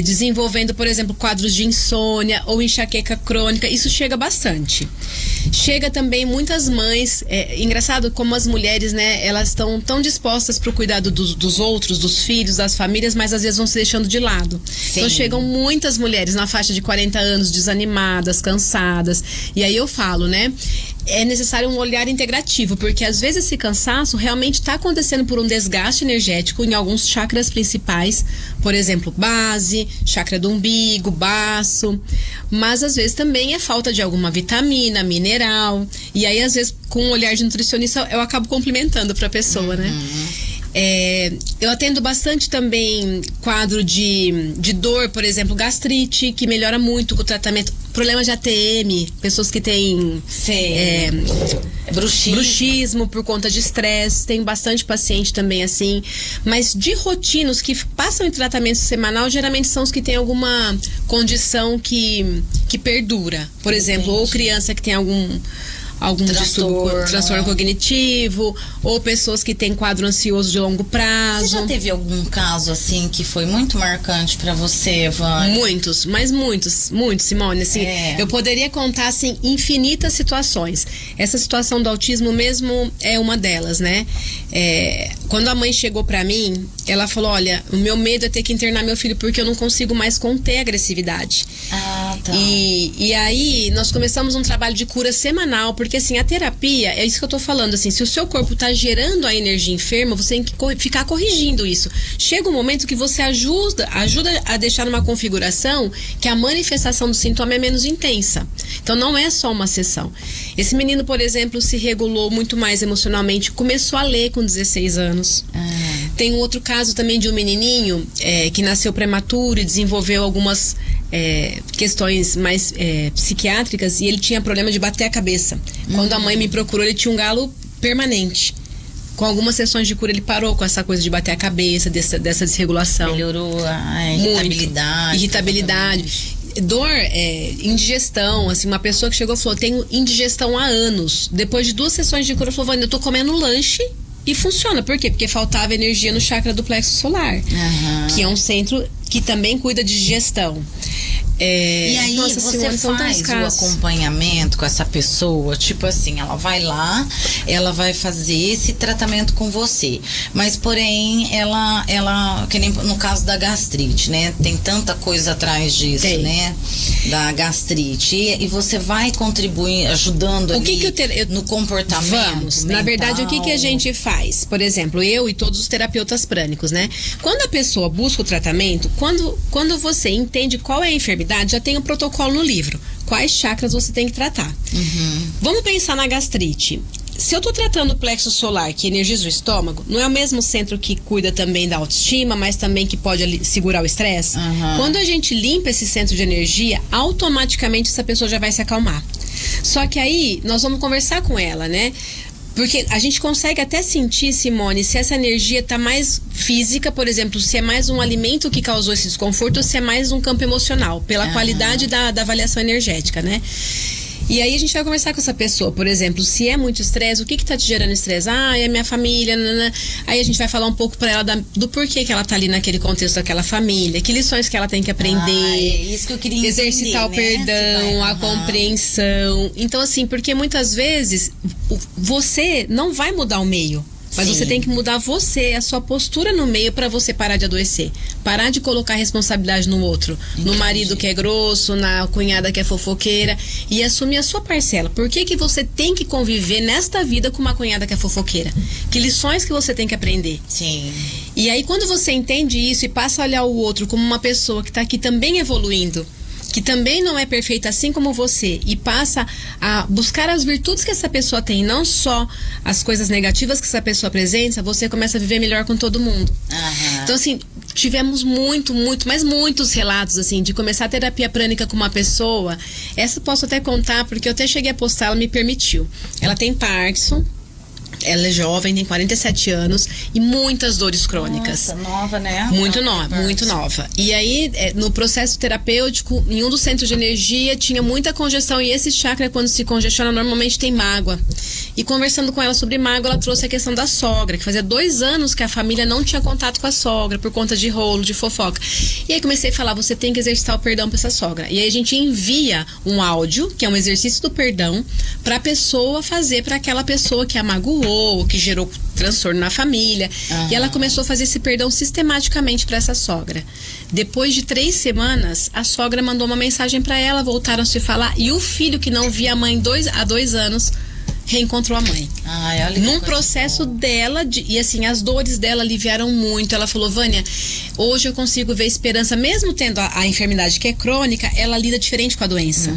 desenvolvendo, por exemplo, quadros de insônia ou enxaqueca crônica, isso chega bastante. Chega também muitas mães, engraçado como as mulheres, né, elas estão tão dispostas pro cuidado dos outros, dos filhos, das famílias, mas às vezes vão se deixando de lado. Sim. Então chegam muitas mulheres na faixa de 40 anos, desanimadas, cansadas, e aí eu falo, né? É necessário um olhar integrativo, porque às vezes esse cansaço realmente está acontecendo por um desgaste energético em alguns chakras principais, por exemplo, base, chakra do umbigo, baço, mas às vezes também é falta de alguma vitamina, mineral, e aí às vezes com um olhar de nutricionista eu acabo complementando para a pessoa, né? Eu atendo bastante também quadro de dor, por exemplo, gastrite, que melhora muito com o tratamento. Problemas de ATM, pessoas que têm bruxismo por conta de estresse. Tem bastante paciente também assim. Mas de rotina, os que passam em tratamento semanal, geralmente são os que têm alguma condição que perdura. Por exemplo, ou criança que tem algum transtorno cognitivo, ou pessoas que têm quadro ansioso de longo prazo. Você já teve algum caso assim que foi muito marcante pra você, Vânia? Muitos, mas muitos, Simone, assim, eu poderia contar assim infinitas situações. Essa situação do autismo mesmo é uma delas, né? Quando a mãe chegou pra mim, ela falou, olha, o meu medo é ter que internar meu filho porque eu não consigo mais conter a agressividade. tá. E aí nós começamos um trabalho de cura semanal, porque assim, a terapia, é isso que eu tô falando, assim, se o seu corpo tá gerando a energia enferma, você tem que ficar corrigindo isso. Chega um momento que você ajuda a deixar numa configuração que a manifestação do sintoma é menos intensa. Então não é só uma sessão. Esse menino, por exemplo, se regulou muito mais emocionalmente, começou a ler com 16 anos. Tem um outro caso também de um menininho que nasceu prematuro e desenvolveu algumas questões mais psiquiátricas, e ele tinha problema de bater a cabeça. Quando a mãe me procurou, ele tinha um galo permanente. Com algumas sessões de cura, ele parou com essa coisa de bater a cabeça, dessa desregulação. Melhorou a irritabilidade. Irritabilidade. Dor, indigestão, assim, uma pessoa que chegou e falou, tenho indigestão há anos. Depois de 2 sessões de cura, falou, Vânia, eu tô comendo lanche e funciona. Por quê? Porque faltava energia no chakra do plexo solar, que é um centro que também cuida de digestão. E aí nossa, você faz o acompanhamento com essa pessoa, tipo assim, ela vai lá, ela vai fazer esse tratamento com você, mas porém ela que nem no caso da gastrite, né, tem tanta coisa atrás disso, né, da gastrite, e você vai contribuir, ajudando ali no comportamento. Vamos, mental. Na verdade, o que a gente faz? Por exemplo, eu e todos os terapeutas prânicos, né, quando a pessoa busca o tratamento, quando você entende qual é a enfermidade, já tem um protocolo no livro. Quais chakras você tem que tratar. Vamos pensar na gastrite. Se eu tô tratando o plexo solar, que energiza o estômago, não é o mesmo centro que cuida também da autoestima, mas também que pode segurar o estresse? Quando a gente limpa esse centro de energia, automaticamente essa pessoa já vai se acalmar. Só que aí, nós vamos conversar com ela, né? Porque a gente consegue até sentir, Simone, se essa energia tá mais física, por exemplo, se é mais um alimento que causou esse desconforto ou se é mais um campo emocional, pela qualidade da avaliação energética, né? E aí a gente vai conversar com essa pessoa, por exemplo, se é muito estresse, o que tá te gerando estresse? É minha família, nanana. Aí a gente vai falar um pouco pra ela do porquê que ela tá ali naquele contexto daquela família, que lições que ela tem que aprender. É isso que eu queria entender, exercitar o perdão, a compreensão. Então assim, porque muitas vezes você não vai mudar o meio. Mas você tem que mudar você, a sua postura no meio, para você parar de adoecer. Parar de colocar responsabilidade no outro. No marido que é grosso, na cunhada que é fofoqueira. E assumir a sua parcela. Por que você tem que conviver nesta vida com uma cunhada que é fofoqueira? Que lições que você tem que aprender? Sim. E aí quando você entende isso e passa a olhar o outro como uma pessoa que está aqui também evoluindo, que também não é perfeita assim como você, e passa a buscar as virtudes que essa pessoa tem, não só as coisas negativas que essa pessoa apresenta, você começa a viver melhor com todo mundo. Então assim, tivemos mas muitos relatos assim, de começar a terapia prânica com uma pessoa. Essa posso até contar, porque eu até cheguei a postar, ela me permitiu. Ela tem Parkinson. Ela é jovem, tem 47 anos e muitas dores crônicas. Nossa, nova, né? Muito nova. E aí, no processo terapêutico, em um dos centros de energia, tinha muita congestão. E esse chakra, quando se congestiona, normalmente tem mágoa. E conversando com ela sobre mágoa, ela trouxe a questão da sogra, que fazia 2 anos que a família não tinha contato com a sogra, por conta de rolo, de fofoca. E aí comecei a falar, você tem que exercitar o perdão para essa sogra. E aí a gente envia um áudio, que é um exercício do perdão, para a pessoa fazer para aquela pessoa que a magoou, que gerou transtorno na família. E ela começou a fazer esse perdão sistematicamente para essa sogra. Depois de 3 semanas, a sogra mandou uma mensagem para ela, voltaram a se falar, e o filho que não via a mãe há 2 anos reencontrou a mãe. Num processo dela, e assim, as dores dela aliviaram muito. Ela falou, Vânia, hoje eu consigo ver esperança, mesmo tendo a enfermidade que é crônica, ela lida diferente com a doença.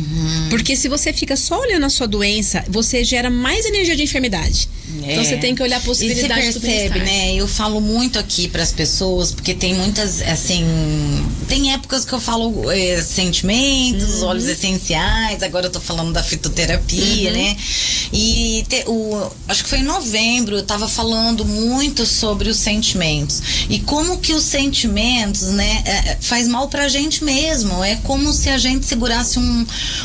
Porque se você fica só olhando a sua doença, você gera mais energia de enfermidade. Então você tem que olhar a possibilidade. E você percebe, né? Eu falo muito aqui para as pessoas, porque tem muitas, assim, tem épocas que eu falo sentimentos, óleos essenciais, agora eu tô falando da fitoterapia, né? E acho que foi em novembro, eu tava falando muito sobre os sentimentos. E como que os sentimentos, né, faz mal pra gente mesmo. É como se a gente segurasse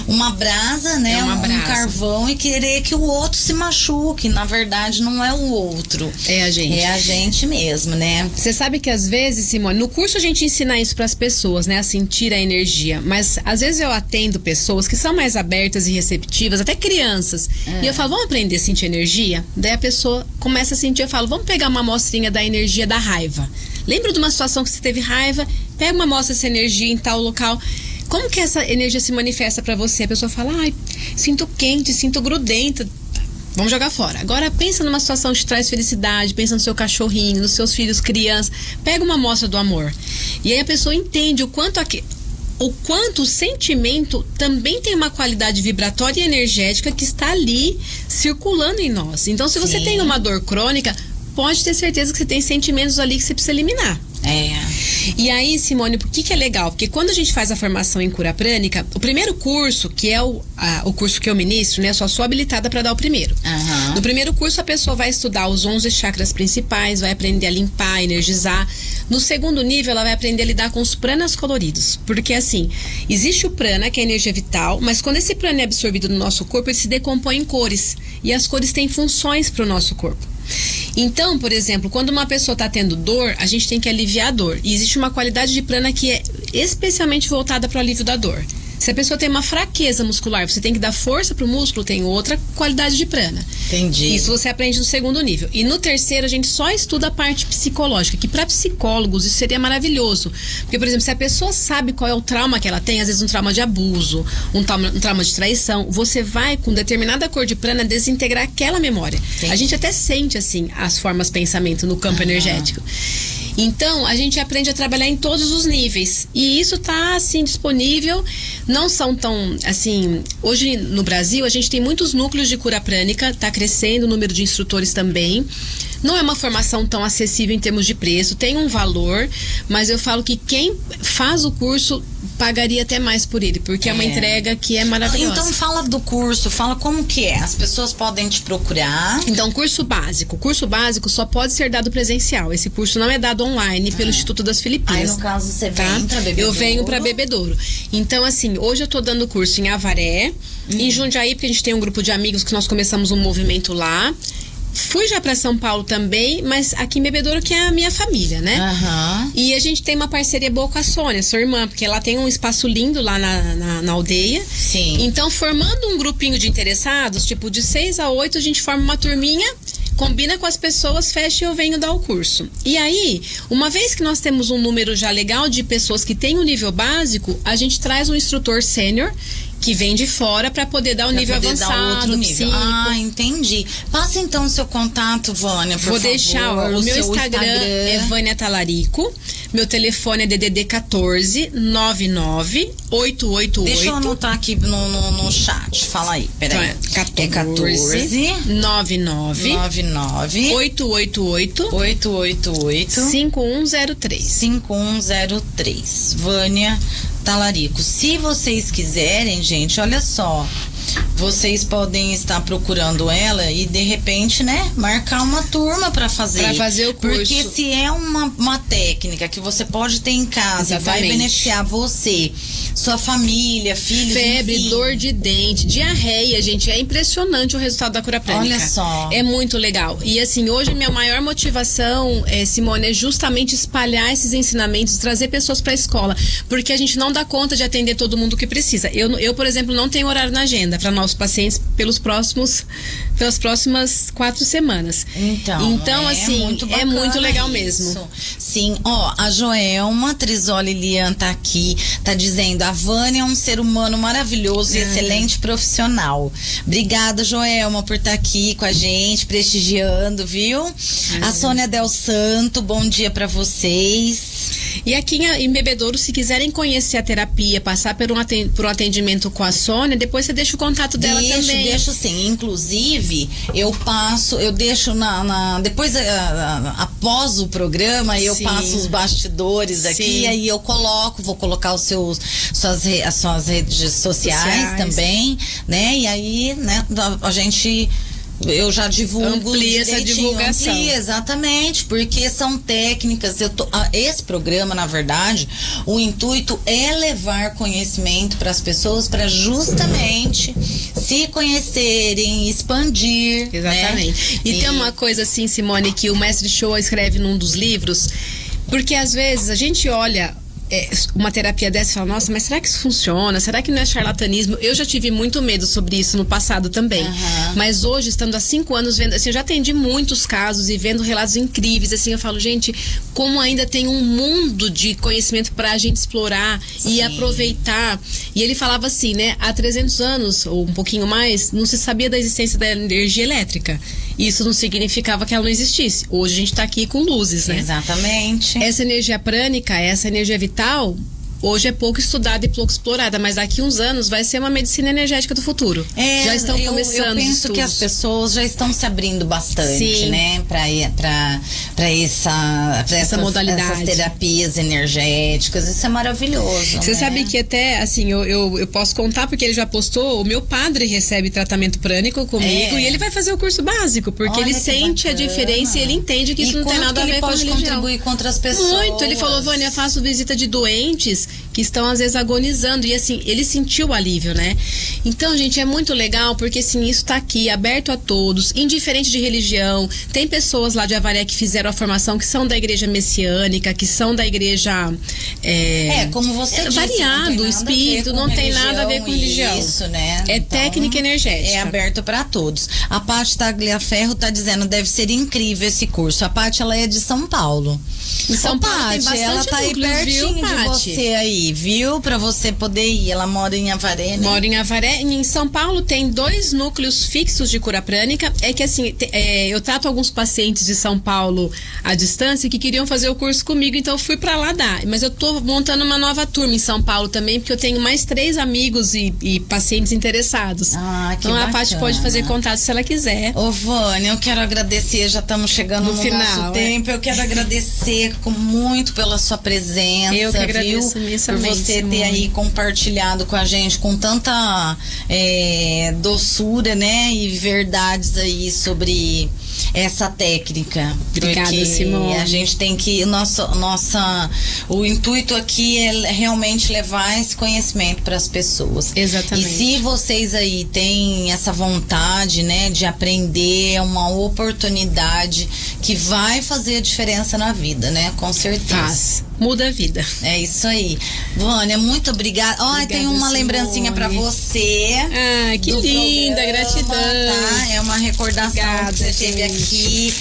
uma brasa, né? Um carvão, e querer que o outro se machuque. Na verdade, não é o outro. É a gente. É a gente mesmo, né? Você sabe que às vezes, Simone, no curso a gente ensina isso pras pessoas, né? A sentir a energia. Mas às vezes eu atendo pessoas que são mais abertas e receptivas, até crianças. E eu falo, vamos aprender a sentir energia? Daí a pessoa começa a sentir, eu falo, vamos pegar uma amostrinha da energia da raiva. Lembra de uma situação que você teve raiva? Pega uma amostra dessa energia em tal local. como que essa energia se manifesta para você? A pessoa fala, ai, sinto quente, sinto grudenta. Vamos jogar fora. Agora pensa numa situação que te traz felicidade, pensa no seu cachorrinho, nos seus filhos, crianças. Pega uma amostra do amor. E aí a pessoa entende o quanto o sentimento também tem uma qualidade vibratória e energética que está ali circulando em nós. Então, se você tem uma dor crônica, pode ter certeza que você tem sentimentos ali que você precisa eliminar. E aí, Simone, por que é legal? Porque quando a gente faz a formação em cura prânica, o primeiro curso, que é o curso que eu ministro, né? Eu só sou habilitada para dar o primeiro. No primeiro curso, a pessoa vai estudar os 11 chakras principais, vai aprender a limpar, energizar. No segundo nível, ela vai aprender a lidar com os pranas coloridos. Porque assim, existe o prana, que é a energia vital, mas quando esse prana é absorvido no nosso corpo, ele se decompõe em cores. E as cores têm funções para o nosso corpo. Então, por exemplo, quando uma pessoa está tendo dor, a gente tem que aliviar a dor. E existe uma qualidade de prana que é especialmente voltada para o alívio da dor. Se a pessoa tem uma fraqueza muscular, você tem que dar força pro músculo, tem outra qualidade de prana. Entendi. Isso você aprende no segundo nível. E no terceiro, a gente só estuda a parte psicológica, que para psicólogos isso seria maravilhoso. Porque, por exemplo, se a pessoa sabe qual é o trauma que ela tem, às vezes um trauma de abuso, um trauma de traição, você vai, com determinada cor de prana, desintegrar aquela memória. Entendi. A gente até sente, assim, as formas de pensamento no campo energético. Então, a gente aprende a trabalhar em todos os níveis. E isso tá, assim, disponível. Não são tão, assim... Hoje, no Brasil, a gente tem muitos núcleos de cura prânica. Tá crescendo o número de instrutores também. Não é uma formação tão acessível em termos de preço. Tem um valor, mas eu falo que quem faz o curso pagaria até mais por ele, porque é uma entrega que é maravilhosa. Então fala do curso, fala como que é. As pessoas podem te procurar. Então, curso básico. Curso básico só pode ser dado presencial. Esse curso não é dado online pelo Instituto das Filipinas. Aí, no caso, você vem pra Bebedouro. Eu venho pra Bebedouro. Então, assim, hoje eu tô dando curso em Avaré, em Jundiaí, porque a gente tem um grupo de amigos que nós começamos um movimento lá. Fui já para São Paulo também, mas aqui em Bebedouro, que é a minha família, né? E a gente tem uma parceria boa com a Sônia, sua irmã, porque ela tem um espaço lindo lá na aldeia. Sim. Então, formando um grupinho de interessados, tipo de 6 a 8, a gente forma uma turminha, combina com as pessoas, fecha e eu venho dar o curso. E aí, uma vez que nós temos um número já legal de pessoas que têm um nível básico, a gente traz um instrutor sênior que vem de fora para poder dar o nível avançado, outro nível. Entendi. Passa então o seu contato, Vânia, por favor. Vou deixar, o meu Instagram é Vânia Talarico. Meu telefone é DDD 14 99 888. Deixa eu anotar aqui no chat. Fala aí, peraí. Então, 14 99 888 5103. Vânia Talarico. Se vocês quiserem, gente, olha só, vocês podem estar procurando ela e de repente, né, marcar uma turma para fazer o curso. Porque se é uma técnica que você pode ter em casa, vai beneficiar você, sua família, filhos, febre, enfim. Dor de dente, diarreia, gente, é impressionante o resultado da cura prânica. Olha só. É muito legal. E assim, hoje a minha maior motivação, Simone, é justamente espalhar esses ensinamentos, trazer pessoas para a escola, porque a gente não dá conta de atender todo mundo que precisa. Eu, por exemplo, não tenho horário na agenda para nossos pacientes pelas próximas 4 semanas. Então assim, é muito legal mesmo. Sim, ó, a Joelma Trisoli Lian tá aqui, tá dizendo: a Vânia é um ser humano maravilhoso e excelente profissional. Obrigada, Joelma, por estar aqui com a gente, prestigiando, viu? A Sônia Del Santo, bom dia pra vocês. E aqui em Bebedouro, se quiserem conhecer a terapia, passar por um atendimento com a Sônia, depois você deixa o contato dela também. Deixo sim. Inclusive, eu deixo depois, após o programa, eu passo os bastidores aqui, e aí eu vou colocar as suas redes sociais também, né? E aí, né, eu já divulgo, amplia essa divulgação. Exatamente, porque são técnicas. Esse programa, na verdade, o intuito é levar conhecimento para as pessoas, para justamente se conhecerem, expandir. Exatamente. Né? E tem uma coisa assim, Simone, que o Mestre Shoa escreve num dos livros, porque às vezes a gente olha uma terapia dessa e fala, nossa, mas será que isso funciona? Será que não é charlatanismo? Eu já tive muito medo sobre isso no passado também. Mas hoje, estando há 5 anos vendo, assim, eu já atendi muitos casos e vendo relatos incríveis, assim, eu falo, gente, como ainda tem um mundo de conhecimento pra gente explorar e aproveitar. E ele falava assim, né, há 300 anos, ou um pouquinho mais, não se sabia da existência da energia elétrica. Isso não significava que ela não existisse. Hoje a gente tá aqui com luzes, né? Exatamente. Essa energia prânica, essa energia vital, hoje é pouco estudada e pouco explorada, mas daqui uns anos vai ser uma medicina energética do futuro. Já estão começando eu penso estudos. que as pessoas já estão se abrindo bastante, Sim. né? Pra essa modalidade. Essas terapias energéticas. Isso é maravilhoso. Você né? sabe que até, assim, eu posso contar porque ele já postou, o meu padre recebe tratamento prânico comigo e ele vai fazer o curso básico, porque ele sente a diferença e ele entende que isso não tem nada a ver com religião. E pode contribuir com outras pessoas. Muito. Ele falou, Vânia, eu faço visita de doentes que estão às vezes agonizando, e assim, ele sentiu o alívio, né? Então, gente, é muito legal, porque assim, isso tá aqui, aberto a todos, indiferente de religião. Tem pessoas lá de Avaré que fizeram a formação, que são da igreja messiânica, que são da igreja como você disse, variado, espírito, não tem nada a ver com religião. Isso, né? É então, técnica energética. É aberto para todos. A Paty Tagliaferro tá dizendo, deve ser incrível esse curso. A Paty, ela é de São Paulo. Em São Paulo tem bastante ela tá aí núcleos, pertinho viu, de Paty? você aí, viu? Pra você poder ir. Ela mora em Avaré, né? Mora em Avaré. Em São Paulo tem 2 núcleos fixos de cura prânica. É que assim, eu trato alguns pacientes de São Paulo à distância que queriam fazer o curso comigo, então eu fui pra lá dar. Mas eu tô montando uma nova turma em São Paulo também, porque eu tenho mais 3 amigos e pacientes interessados. Que então bacana. A Paty pode fazer contato se ela quiser. Ô, Vânia, eu quero agradecer, já estamos chegando no final, nosso tempo. Eu quero agradecer muito pela sua presença. Eu que agradeço imensamente, por você ter aí compartilhado com a gente com tanta doçura, né? E verdades aí sobre essa técnica. Obrigada, porque Simone. A gente tem que o intuito aqui é realmente levar esse conhecimento para as pessoas. Exatamente. E se vocês aí têm essa vontade, né, de aprender, é uma oportunidade que vai fazer a diferença na vida, né? Com certeza. Muda a vida. É isso aí. Vânia, muito obrigada. Tem uma lembrancinha pra você. Que linda, programa, gratidão. Tá? É uma recordação que você teve aqui.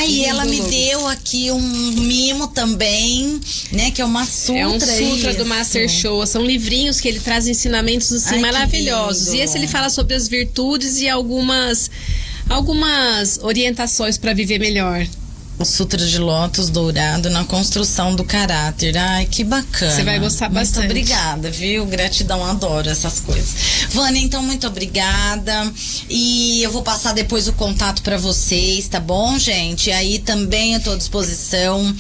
E ela me deu aqui um mimo também, né? Que é uma sutra. É um sutra do Master Show. São livrinhos que ele traz ensinamentos assim maravilhosos. E esse ele fala sobre as virtudes e algumas orientações para viver melhor. O Sutra de Lótus dourado na construção do caráter. Ai, que bacana. Você vai gostar bastante. Muito obrigada, viu? Gratidão, adoro essas coisas. Vânia, então, muito obrigada. E eu vou passar depois o contato para vocês, tá bom, gente? Aí também eu tô à disposição,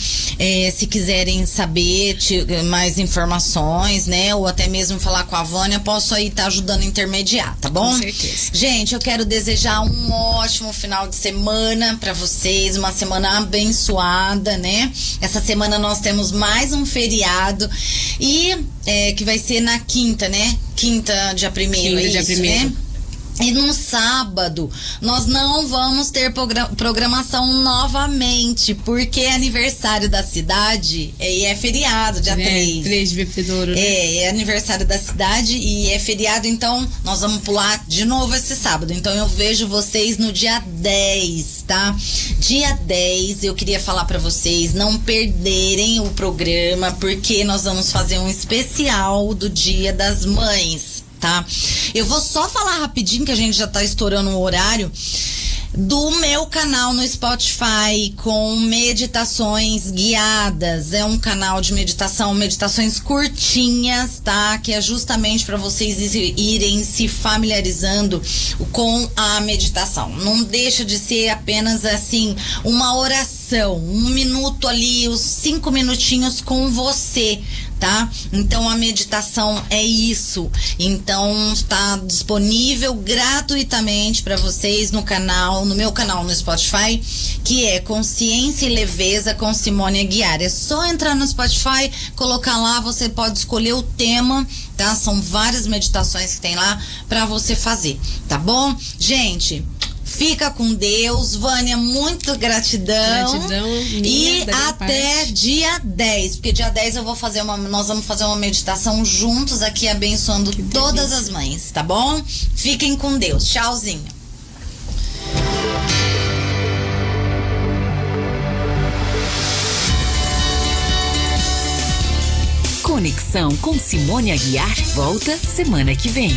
se quiserem saber mais informações, né? Ou até mesmo falar com a Vânia, posso aí estar ajudando a intermediar, tá bom? Com certeza. Gente, eu quero desejar um ótimo final de semana para vocês, uma semana abençoada, né? Essa semana nós temos mais um feriado e que vai ser na quinta, né? Quinta, dia 1º, dia 1º. né? E no sábado nós não vamos ter programação novamente, porque é aniversário da cidade e é feriado, dia 3. 3 de bebedouro, né? É aniversário da cidade e é feriado, então nós vamos pular de novo esse sábado. Então eu vejo vocês no dia 10, tá? Dia 10, eu queria falar pra vocês não perderem o programa, porque nós vamos fazer um especial do Dia das Mães. Tá? Eu vou só falar rapidinho, que a gente já tá estourando o horário, do meu canal no Spotify com meditações guiadas. É um canal de meditações curtinhas, tá? Que é justamente para vocês irem se familiarizando com a meditação. Não deixa de ser apenas assim uma oração, 1 minuto ali, os 5 minutinhos com você. Tá? Então a meditação é isso. Então está disponível gratuitamente para vocês no meu canal no Spotify, que é Consciência e Leveza com Simone Aguiar. É só entrar no Spotify, colocar lá, você pode escolher o tema, tá? São várias meditações que tem lá para você fazer, tá bom? Gente, Fica com Deus. Vânia, muito gratidão. Gratidão E minha, até parte. dia 10, porque dia 10 nós vamos fazer uma meditação juntos aqui, abençoando todas as mães, tá bom? Fiquem com Deus. Tchauzinho. Conexão com Simone Aguiar volta semana que vem.